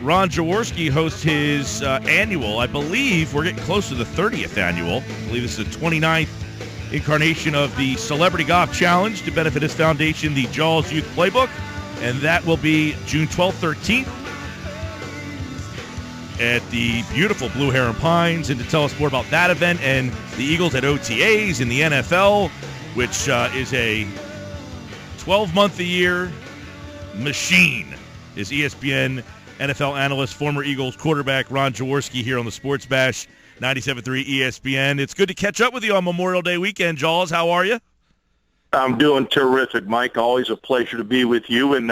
Ron Jaworski hosts his annual. I believe we're getting close to the 30th annual. I believe this is the 29th incarnation of the Celebrity Golf Challenge to benefit his foundation, the Jaws Youth Playbook. And that will be June 12th, 13th at the beautiful Blue Heron Pines. And to tell us more about that event and the Eagles at OTAs and the NFL, which is a 12-month-a-year machine, is ESPN NFL analyst, former Eagles quarterback Ron Jaworski here on the Sports Bash, 97.3 ESPN. It's good to catch up with you on Memorial Day weekend, Jaws. How are you? I'm doing terrific, Mike. Always a pleasure to be with you. And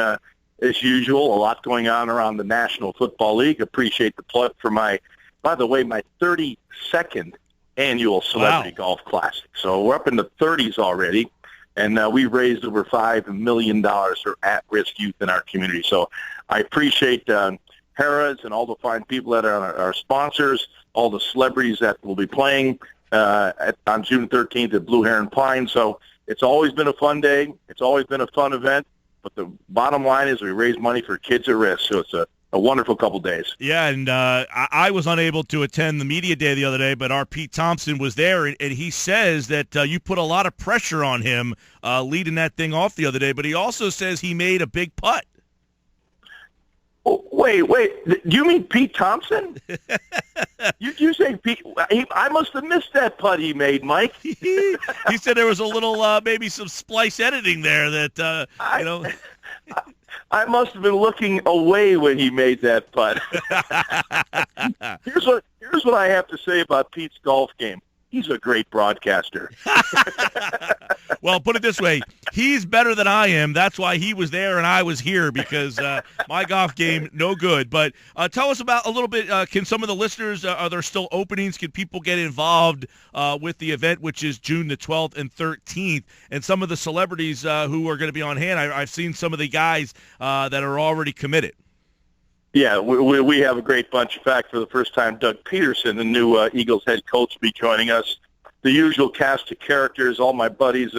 as usual, a lot going on around the National Football League. Appreciate the plug for my 32nd annual Celebrity Golf Classic. So we're up in the 30s already. And we've raised over $5 million for at-risk youth in our community. So I appreciate Harrah's and all the fine people that are our sponsors, all the celebrities that will be playing on June 13th at Blue Heron Pines. So it's always been a fun day. It's always been a fun event. But the bottom line is we raise money for kids at risk. So it's a wonderful couple days. Yeah, and I was unable to attend the media day the other day, but our Pete Thompson was there, and he says that you put a lot of pressure on him leading that thing off the other day, but he also says he made a big putt. Oh, wait. Do you mean Pete Thompson? you say Pete? I must have missed that putt he made, Mike. He said there was a little, maybe some splice editing there that, I must have been looking away when he made that putt. Here's what I have to say about Pete's golf game. He's a great broadcaster. Well, put it this way. He's better than I am. That's why he was there and I was here, because my golf game, no good. But tell us about a little bit, can some of the listeners, are there still openings? Can people get involved with the event, which is June the 12th and 13th? And some of the celebrities who are going to be on hand, I've seen some of the guys that are already committed. Yeah, we have a great bunch. In fact, for the first time, Doug Peterson, the new Eagles head coach, will be joining us. The usual cast of characters, all my buddies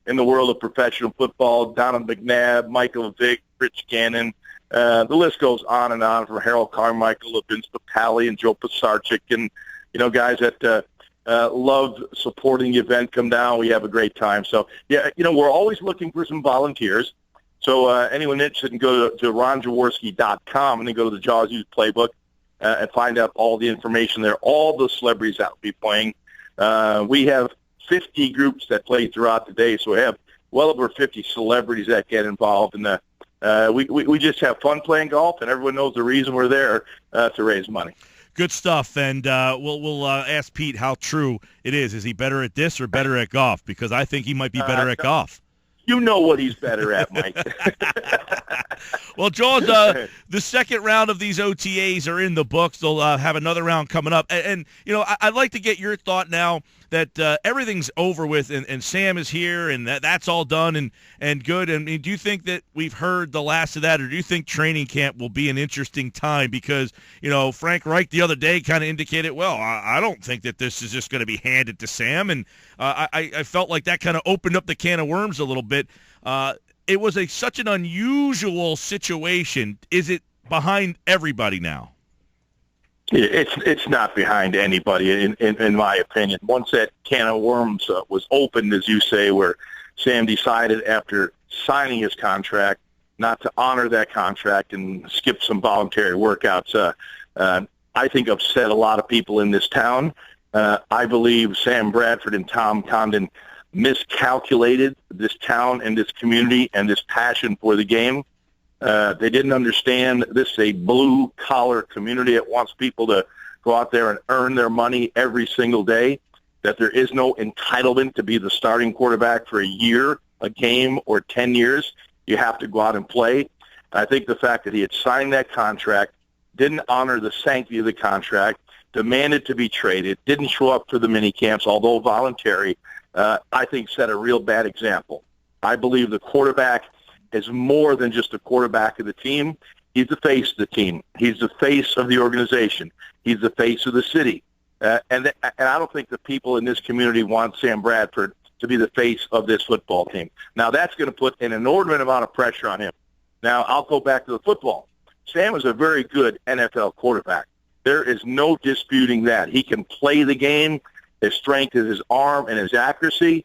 in the world of professional football, Donald McNabb, Michael Vick, Rich Gannon. The list goes on and on, from Harold Carmichael to Vince Papale and Joe Pisarcik, and guys that love supporting the event come down. We have a great time. So, yeah, we're always looking for some volunteers. So anyone interested can go to ronjaworski.com and then go to the Jaws Youth Playbook and find out all the information there, all the celebrities that will be playing. We have 50 groups that play throughout the day, so we have well over 50 celebrities that get involved. And we just have fun playing golf, and everyone knows the reason we're there to raise money. Good stuff, and we'll ask Pete how true it is. Is he better at this or better at golf? Because I think he might be better at golf. You know what he's better at, Mike. Well, Jaws, the second round of these OTAs are in the books. They'll have another round coming up. And I'd like to get your thought now that everything's over with and Sam is here and that's all done and good. And do you think that we've heard the last of that, or do you think training camp will be an interesting time? Because, Frank Reich the other day kind of indicated, well, I don't think that this is just going to be handed to Sam. And I felt like that kind of opened up the can of worms a little bit. It was such an unusual situation. Is it behind everybody now? It's not behind anybody, in my opinion. Once that can of worms was opened, as you say, where Sam decided after signing his contract not to honor that contract and skip some voluntary workouts, I think upset a lot of people in this town. I believe Sam Bradford and Tom Condon miscalculated this town and this community and this passion for the game. They didn't understand this is a blue-collar community that wants people to go out there and earn their money every single day, that there is no entitlement to be the starting quarterback for a year, a game, or 10 years. You have to go out and play. I think the fact that he had signed that contract, didn't honor the sanctity of the contract, demanded to be traded, didn't show up for the mini camps, although voluntary, I think set a real bad example. I believe the quarterback is more than just a quarterback of the team. He's the face of the team. He's the face of the organization. He's the face of the city. And I don't think the people in this community want Sam Bradford to be the face of this football team. Now, that's going to put an inordinate amount of pressure on him. Now, I'll go back to the football. Sam is a very good NFL quarterback. There is no disputing that. He can play the game. His strength is his arm and his accuracy.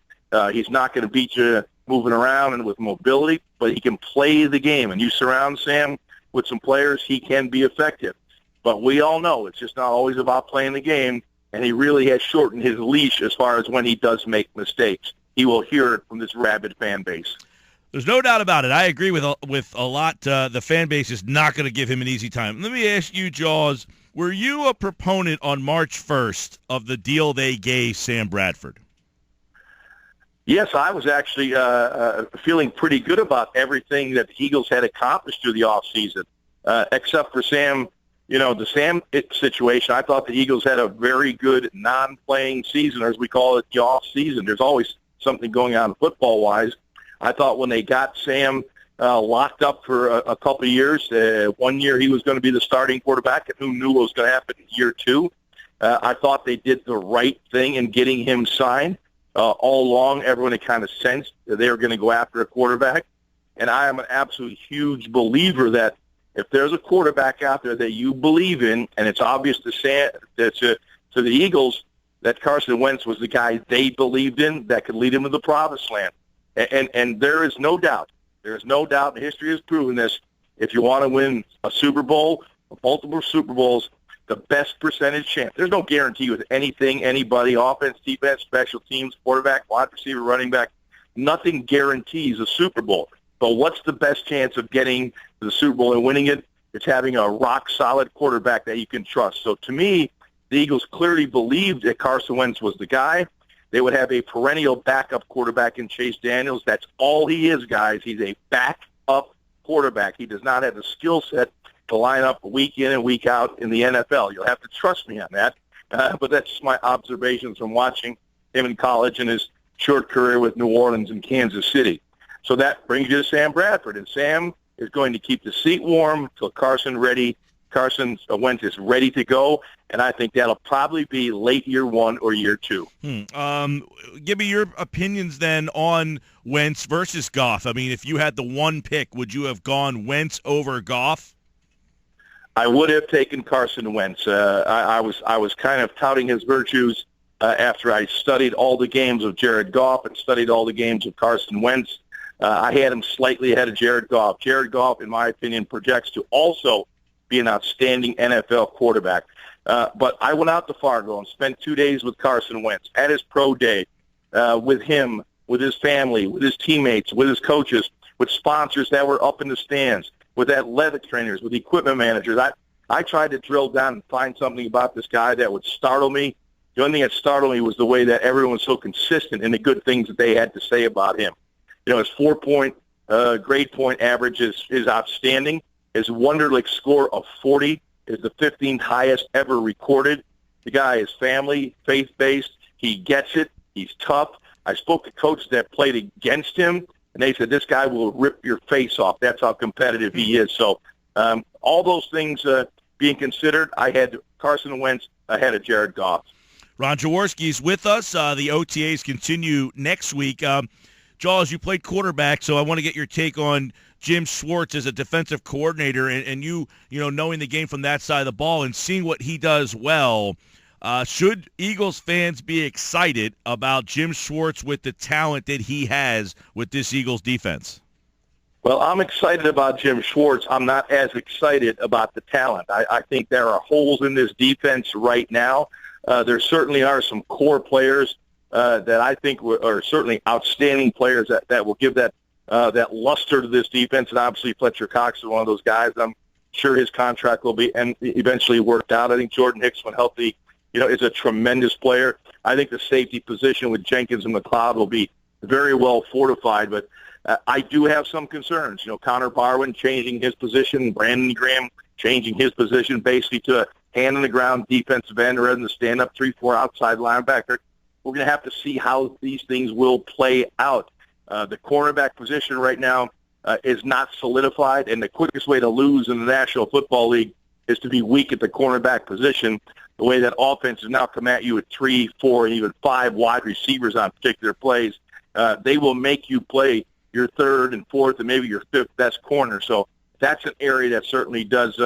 He's not going to beat you moving around and with mobility, but he can play the game. And you surround Sam with some players, he can be effective. But we all know it's just not always about playing the game, and he really has shortened his leash as far as when he does make mistakes. He will hear it from this rabid fan base. There's no doubt about it. I agree with a lot. The fan base is not going to give him an easy time. Let me ask you, Jaws, were you a proponent on March 1st of the deal they gave Sam Bradford? Yes, I was actually feeling pretty good about everything that the Eagles had accomplished through the offseason, except for Sam. You know, the Sam situation, I thought the Eagles had a very good non-playing season, or as we call it, the off-season. There's always something going on football-wise. I thought when they got Sam locked up for a couple of years, 1 year he was going to be the starting quarterback, and who knew what was going to happen in year two. I thought they did the right thing in getting him signed. All along, everyone had kind of sensed that they were going to go after a quarterback. And I am an absolute huge believer that if there's a quarterback out there that you believe in, and it's obvious to the Eagles that Carson Wentz was the guy they believed in that could lead them to the promised land. And there is no doubt, and history has proven this, if you want to win a Super Bowl, multiple Super Bowls, the best percentage chance. There's no guarantee with anything, anybody, offense, defense, special teams, quarterback, wide receiver, running back. Nothing guarantees a Super Bowl. But what's the best chance of getting to the Super Bowl and winning it? It's having a rock-solid quarterback that you can trust. So to me, the Eagles clearly believed that Carson Wentz was the guy. They would have a perennial backup quarterback in Chase Daniels. That's all he is, guys. He's a backup quarterback. He does not have the skill set to line up week in and week out in the NFL. You'll have to trust me on that. But that's just my observations from watching him in college and his short career with New Orleans and Kansas City. So that brings you to Sam Bradford. And Sam is going to keep the seat warm until Carson Wentz is ready to go, and I think that'll probably be late year one or year two. Give me your opinions then on Wentz versus Goff. I mean, if you had the one pick, would you have gone Wentz over Goff? I would have taken Carson Wentz. I was kind of touting his virtues after I studied all the games of Jared Goff and studied all the games of Carson Wentz. I had him slightly ahead of Jared Goff. Jared Goff, in my opinion, projects to also be an outstanding NFL quarterback. But I went out to Fargo and spent 2 days with Carson Wentz at his pro day, with him, with his family, with his teammates, with his coaches, with sponsors that were up in the stands, with athletic trainers, with equipment managers. I tried to drill down and find something about this guy that would startle me. The only thing that startled me was the way that everyone was so consistent in the good things that they had to say about him. You know, his 4-point grade point average is outstanding. His Wonderlic score of 40 is the 15th highest ever recorded. The guy is family, faith-based. He gets it. He's tough. I spoke to coaches that played against him, and they said this guy will rip your face off. That's how competitive he is. So all those things being considered, I had Carson Wentz ahead of Jared Goff. Ron Jaworski's with us. The OTAs continue next week. Jaws, you played quarterback, so I want to get your take on Jim Schwartz as a defensive coordinator, and you knowing the game from that side of the ball and seeing what he does well. Should Eagles fans be excited about Jim Schwartz with the talent that he has with this Eagles defense? Well, I'm excited about Jim Schwartz. I'm not as excited about the talent. I think there are holes in this defense right now. There certainly are some core players that I think are certainly outstanding players that will give that luster to this defense. And obviously Fletcher Cox is one of those guys. I'm sure his contract will be eventually worked out. I think Jordan Hicks, when healthy, is a tremendous player. I think the safety position with Jenkins and McLeod will be very well fortified. But I do have some concerns. Connor Barwin changing his position, Brandon Graham changing his position basically to a hand-on-the-ground defensive end rather than stand-up 3-4 outside linebacker. We're going to have to see how these things will play out. The cornerback position right now is not solidified, and the quickest way to lose in the National Football League is to be weak at the cornerback position. The way that offenses now come at you with 3, 4, and even 5 wide receivers on particular plays, they will make you play your third and fourth and maybe your fifth best corner. So that's an area that certainly does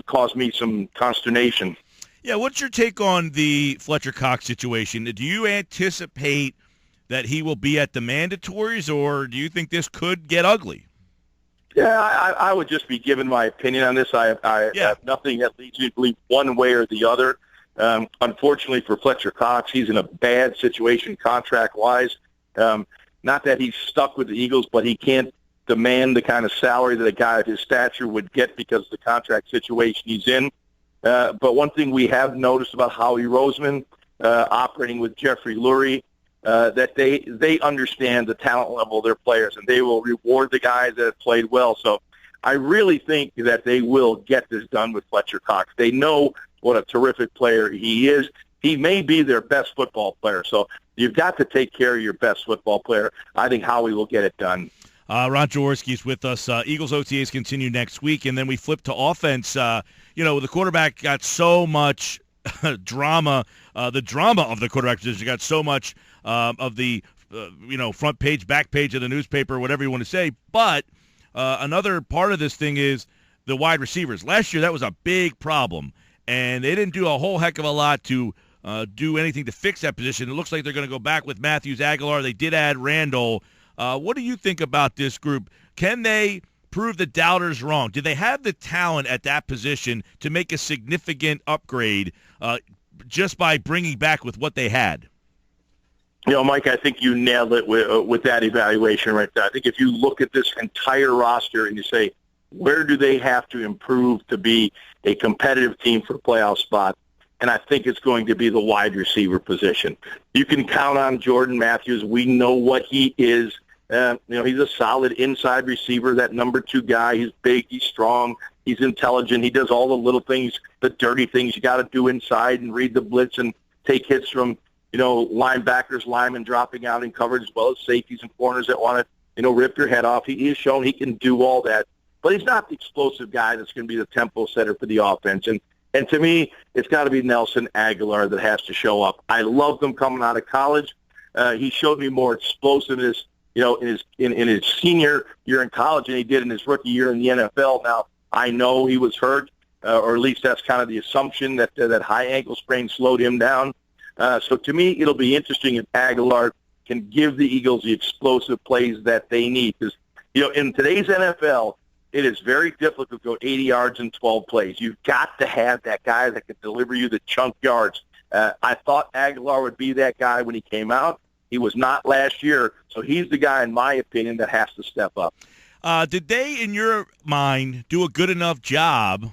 cause me some consternation. Yeah, what's your take on the Fletcher Cox situation? Do you anticipate that he will be at the mandatories, or do you think this could get ugly? Yeah, I would just be giving my opinion on this. I have nothing that leads me to believe one way or the other. Unfortunately for Fletcher Cox, he's in a bad situation contract-wise. Not that he's stuck with the Eagles, but he can't demand the kind of salary that a guy of his stature would get because of the contract situation he's in. But one thing we have noticed about Howie Roseman operating with Jeffrey Lurie, that they understand the talent level of their players, and they will reward the guys that have played well. So I really think that they will get this done with Fletcher Cox. They know what a terrific player he is. He may be their best football player. So you've got to take care of your best football player. I think Howie will get it done. Ron Jaworski is with us. Eagles OTAs continue next week, and then we flip to offense. The quarterback got so much drama. The drama of the quarterback position got so much of the front page, back page of the newspaper, whatever you want to say. But another part of this thing is the wide receivers. Last year, that was a big problem, and they didn't do a whole heck of a lot to do anything to fix that position. It looks like they're going to go back with Matthews, Aguilar. They did add Randall. What do you think about this group? Can they prove the doubters wrong? Do they have the talent at that position to make a significant upgrade just by bringing back with what they had? Mike, I think you nailed it with that evaluation right there. I think if you look at this entire roster and you say, where do they have to improve to be a competitive team for a playoff spot? And I think it's going to be the wide receiver position. You can count on Jordan Matthews. We know what he is. He's a solid inside receiver, that number 2 guy. He's big, he's strong, he's intelligent. He does all the little things, the dirty things you got to do inside and read the blitz and take hits from, linebackers, linemen dropping out in coverage, as well as safeties and corners that want to, rip your head off. He has shown he can do all that. But he's not the explosive guy that's going to be the tempo setter for the offense. And to me, it's got to be Nelson Aguilar that has to show up. I loved him coming out of college. He showed me more explosiveness, in his senior year in college than he did in his rookie year in the NFL. Now, I know he was hurt, or at least that's kind of the assumption that that high ankle sprain slowed him down. So to me, it'll be interesting if Aguilar can give the Eagles the explosive plays that they need. Because, in today's NFL, it is very difficult to go 80 yards in 12 plays. You've got to have that guy that can deliver you the chunk yards. I thought Aguilar would be that guy when he came out. He was not last year, so he's the guy, in my opinion, that has to step up. Did they, in your mind, do a good enough job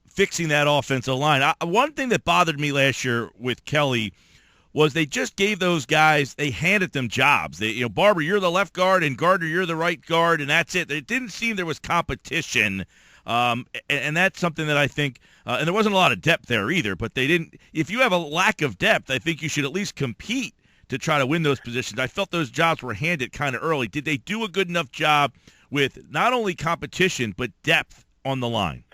fixing that offensive line? One thing that bothered me last year with Kelly was they just gave those guys, they handed them jobs. Barber, you're the left guard, and Gardner, you're the right guard, and that's it. It didn't seem there was competition, and that's something that I think, and there wasn't a lot of depth there either, but they didn't. If you have a lack of depth, I think you should at least compete to try to win those positions. I felt those jobs were handed kind of early. Did they do a good enough job with not only competition but depth on the line?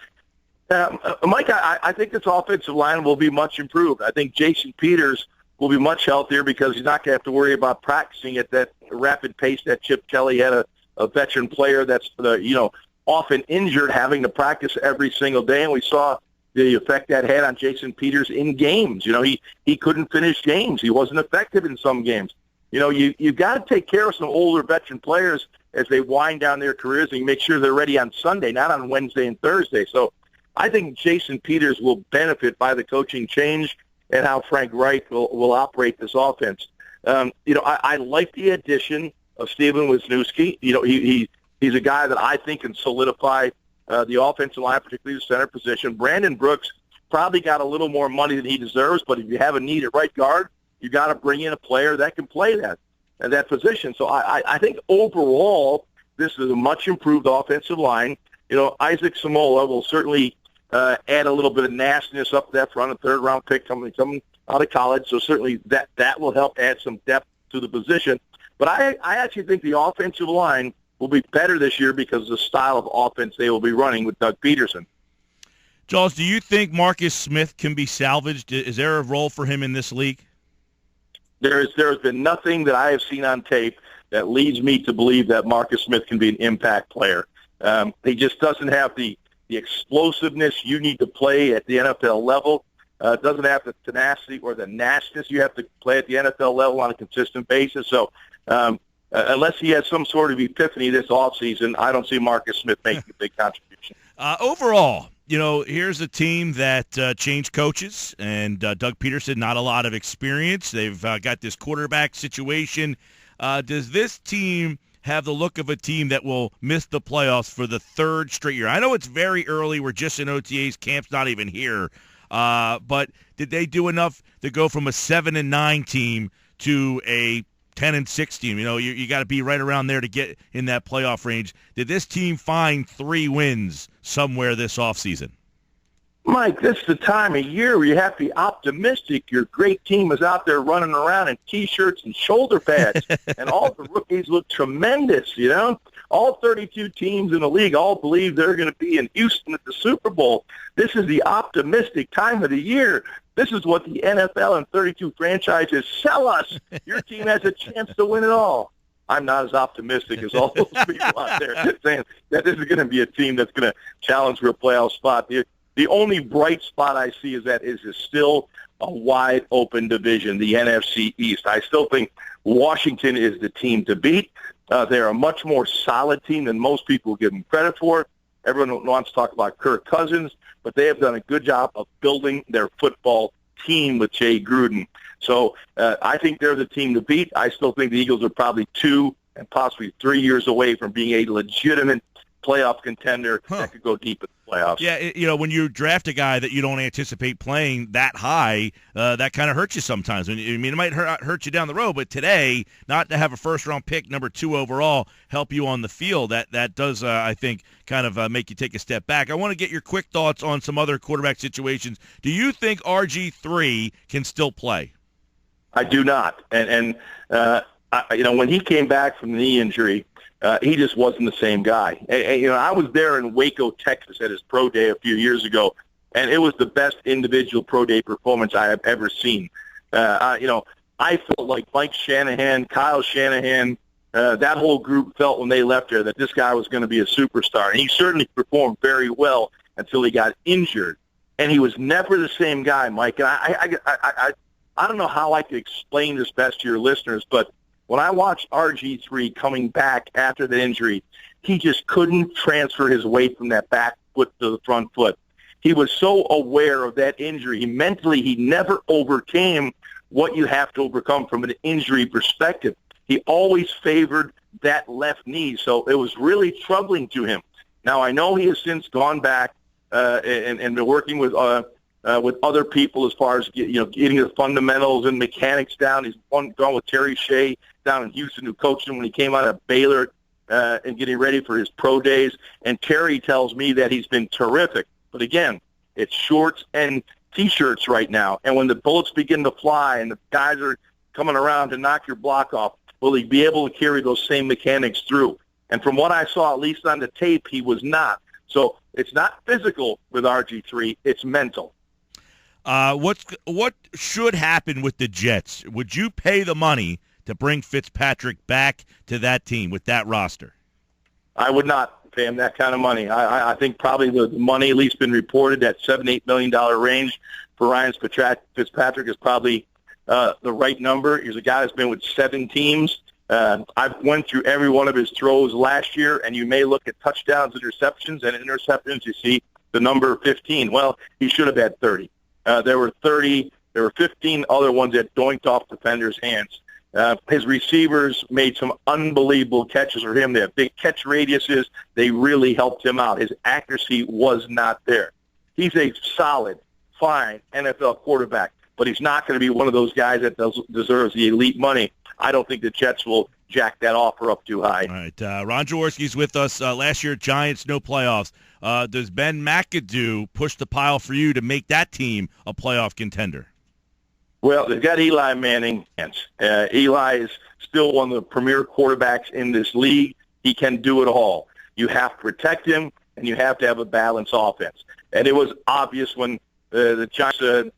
Mike, I think this offensive line will be much improved. I think Jason Peters will be much healthier because he's not going to have to worry about practicing at that rapid pace that Chip Kelly had, a veteran player that's often injured, having to practice every single day. And we saw the effect that had on Jason Peters in games. He couldn't finish games. He wasn't effective in some games. You've got to take care of some older veteran players as they wind down their careers and make sure they're ready on Sunday, not on Wednesday and Thursday. So I think Jason Peters will benefit by the coaching change and how Frank Reich will operate this offense. I like the addition of Steven Wisniewski. He's a guy that I think can solidify the offensive line, particularly the center position. Brandon Brooks probably got a little more money than he deserves, but if you have a need at right guard, you got to bring in a player that can play that position. So I think overall this is a much improved offensive line. Isaac Samola will certainly add a little bit of nastiness up that front, a third-round pick coming out of college. So certainly that will help add some depth to the position. But I actually think the offensive line will be better this year because of the style of offense they will be running with Doug Peterson. Charles, do you think Marcus Smith can be salvaged? Is there a role for him in this league? There has been nothing that I have seen on tape that leads me to believe that Marcus Smith can be an impact player. He just doesn't have the explosiveness you need to play at the NFL level. Doesn't have the tenacity or the nastiness you have to play at the NFL level on a consistent basis. So unless he has some sort of epiphany this offseason, I don't see Marcus Smith making a big contribution. Overall, here's a team that changed coaches, and Doug Peterson, not a lot of experience. They've got this quarterback situation. Does this team have the look of a team that will miss the playoffs for the third straight year? I know it's very early. We're just in OTAs. Camp's not even here. But did they do enough to go from a 7-9 team to a 10-6 team? You got to be right around there to get in that playoff range. Did this team find 3 wins somewhere this offseason? Mike, this is the time of year where you have to be optimistic. Your great team is out there running around in T-shirts and shoulder pads, and all the rookies look tremendous, All 32 teams in the league all believe they're going to be in Houston at the Super Bowl. This is the optimistic time of the year. This is what the NFL and 32 franchises sell us. Your team has a chance to win it all. I'm not as optimistic as all those people out there saying that this is going to be a team that's going to challenge for a playoff spot. The only bright spot I see is that is still a wide open division, the NFC East. I still think Washington is the team to beat. They're a much more solid team than most people give them credit for. Everyone wants to talk about Kirk Cousins, but they have done a good job of building their football team with Jay Gruden. So I think they're the team to beat. I still think the Eagles are probably 2 and possibly 3 years away from being a legitimate playoff contender that could go deep in the playoffs. Yeah, when you draft a guy that you don't anticipate playing that high, that kind of hurts you sometimes. It might hurt you down the road, but today, not to have a first-round pick, number 2 overall, help you on the field, that does, I think, kind of make you take a step back. I want to get your quick thoughts on some other quarterback situations. Do you think RG3 can still play? I do not. And when he came back from the knee injury, he just wasn't the same guy. I was there in Waco, Texas at his pro day a few years ago, and it was the best individual pro day performance I have ever seen. I felt like Mike Shanahan, Kyle Shanahan, that whole group felt when they left there that this guy was going to be a superstar. And he certainly performed very well until he got injured. And he was never the same guy, Mike. And I don't know how I could explain this best to your listeners, but when I watched RG3 coming back after the injury, he just couldn't transfer his weight from that back foot to the front foot. He was so aware of that injury. He never overcame what you have to overcome from an injury perspective. He always favored that left knee, so it was really troubling to him. Now, I know he has since gone back and been working with other people as far as getting the fundamentals and mechanics down. He's gone with Terry Shea down in Houston, who coached him when he came out of Baylor and getting ready for his pro days. And Terry tells me that he's been terrific. But again, it's shorts and T-shirts right now. And when the bullets begin to fly and the guys are coming around to knock your block off, will he be able to carry those same mechanics through? And from what I saw, at least on the tape, he was not. So it's not physical with RG3, it's mental. What should happen with the Jets? Would you pay the money to bring Fitzpatrick back to that team with that roster? I would not pay him that kind of money. I think probably the money at least been reported, that $7-8 million range for Ryan Fitzpatrick is probably the right number. He's a guy that's been with 7 teams. I've went through every one of his throws last year, and you may look at touchdowns, interceptions, and interceptions. You see the number 15. Well, he should have had 30. There were 15 other ones that doinked off defenders' hands. His receivers made some unbelievable catches for him. They have big catch radiuses. They really helped him out. His accuracy was not there. He's a solid, fine NFL quarterback, but he's not going to be one of those guys that deserves the elite money. I don't think the Jets will jack that offer up too high. All right. Ron Jaworski's with us. Last year, Giants, no playoffs. Does Ben McAdoo push the pile for you to make that team a playoff contender? Well, they've got Eli Manning. Eli is still one of the premier quarterbacks in this league. He can do it all. You have to protect him, and you have to have a balanced offense. And it was obvious when the Giants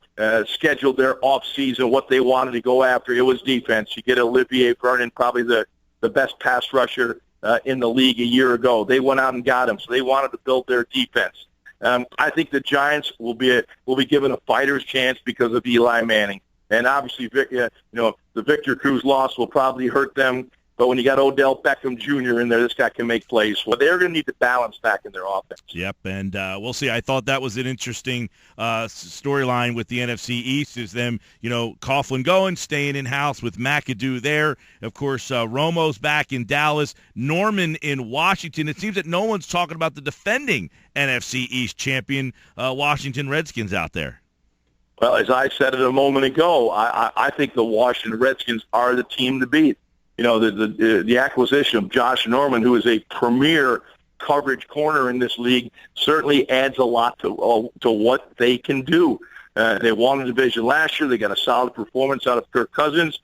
scheduled their offseason what they wanted to go after. It was defense. You get Olivier Vernon, probably the best pass rusher in the league a year ago. They went out and got him, so they wanted to build their defense. I think the Giants will be given a fighter's chance because of Eli Manning. And obviously, the Victor Cruz loss will probably hurt them. But when you got Odell Beckham Jr. in there, this guy can make plays. Well, they're going to need to balance back in their offense. Yep, and we'll see. I thought that was an interesting storyline with the NFC East is them, Coughlin going, staying in-house with McAdoo there. Of course, Romo's back in Dallas. Norman in Washington. It seems that no one's talking about the defending NFC East champion Washington Redskins out there. Well, as I said it a moment ago, I think the Washington Redskins are the team to beat. The acquisition of Josh Norman, who is a premier coverage corner in this league, certainly adds a lot to what they can do. They won the division last year. They got a solid performance out of Kirk Cousins.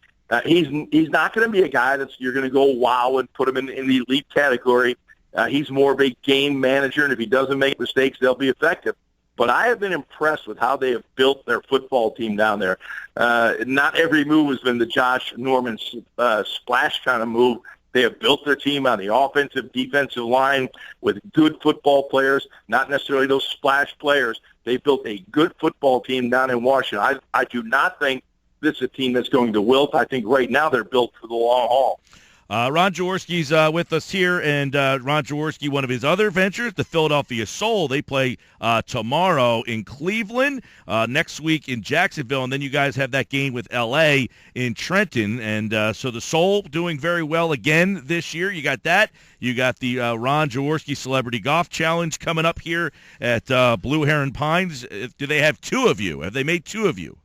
He's not going to be a guy you're going to go wow and put him in the elite category. He's more of a game manager, and if he doesn't make mistakes, they'll be effective. But I have been impressed with how they have built their football team down there. Not every move has been the Josh Norman splash kind of move. They have built their team on the offensive, defensive line with good football players, not necessarily those splash players. They built a good football team down in Washington. I do not think this is a team that's going to wilt. I think right now they're built for the long haul. Ron Jaworski's with us here, and Ron Jaworski, one of his other ventures, the Philadelphia Soul. They play tomorrow in Cleveland, next week in Jacksonville, and then you guys have that game with L.A. in Trenton. And so the Soul doing very well again this year. You got that. You got the Ron Jaworski Celebrity Golf Challenge coming up here at Blue Heron Pines. Do they have two of you? Have they made two of you?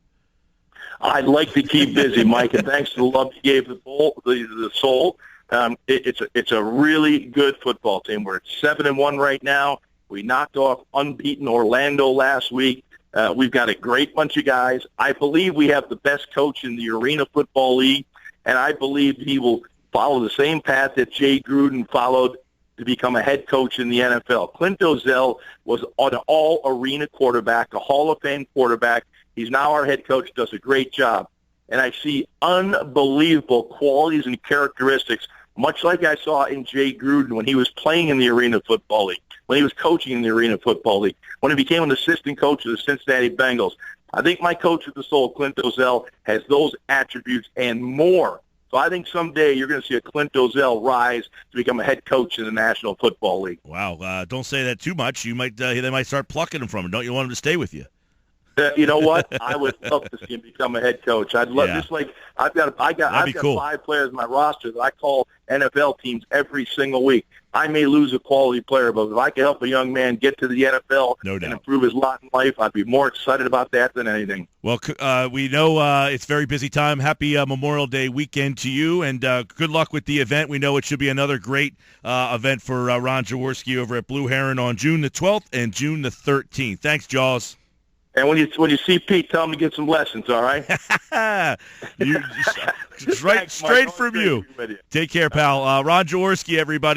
I'd like to keep busy, Mike, and thanks to the love you gave the Soul. It's a really good football team. We're at 7-1 right now. We knocked off unbeaten Orlando last week. We've got a great bunch of guys. I believe we have the best coach in the Arena Football League, and I believe he will follow the same path that Jay Gruden followed to become a head coach in the NFL. Clint Dolezel was an all-arena quarterback, a Hall of Fame quarterback. He's now our head coach, does a great job. And I see unbelievable qualities and characteristics, much like I saw in Jay Gruden when he was playing in the Arena Football League, when he was coaching in the Arena Football League, when he became an assistant coach of the Cincinnati Bengals. I think my coach at the Soul, Clint Dolezel, has those attributes and more. So I think someday you're going to see a Clint Dolezel rise to become a head coach in the National Football League. Wow, don't say that too much. They might start plucking him from him. Don't you want him to stay with you? You know what? I would love to see him become a head coach. I'd love just like I've got cool. 5 players in my roster that I call NFL teams every single week. I may lose a quality player, but if I can help a young man get to the NFL and improve his lot in life, I'd be more excited about that than anything. Well, we know it's very busy time. Happy Memorial Day weekend to you, and good luck with the event. We know it should be another great event for Ron Jaworski over at Blue Heron on June the 12th and June the 13th. Thanks, Jaws. And when you see Pete, tell him to get some lessons, all right? Straight from you. Take care, pal. Ron Jaworski, everybody.